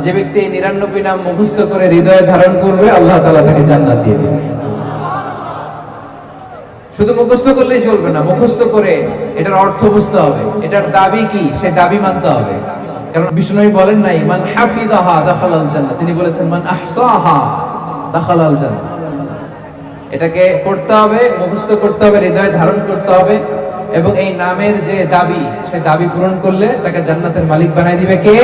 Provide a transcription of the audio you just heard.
যে ব্যক্তি এই ৯৯ নাম মুখস্থ করে হৃদয়ে ধারণ করবে, আল্লাহ তাআলা তাকে জান্নাত দিয়ে দিবেন। শুধু মুখস্থ করলেই চলবে না, মুখস্থ করে এটার অর্থ বুঝতে হবে, এটার দাবি কি সে দাবি মানতে হবে। কারণ বিষ্ণু বলেন নাই মান হাফিযাহা দাখালাল জান্নাহ, তিনি বলেছেন মান আহসাহা দাখালাল জান্নাহ। এটাকে পড়তে হবে, মুখস্থ করতে হবে, হৃদয়ে ধারণ করতে হবে, এবং এই নামের যে দাবি, সেই দাবি পূরণ করলে তাকে জান্নাতের মালিক বানাই দিবে কে?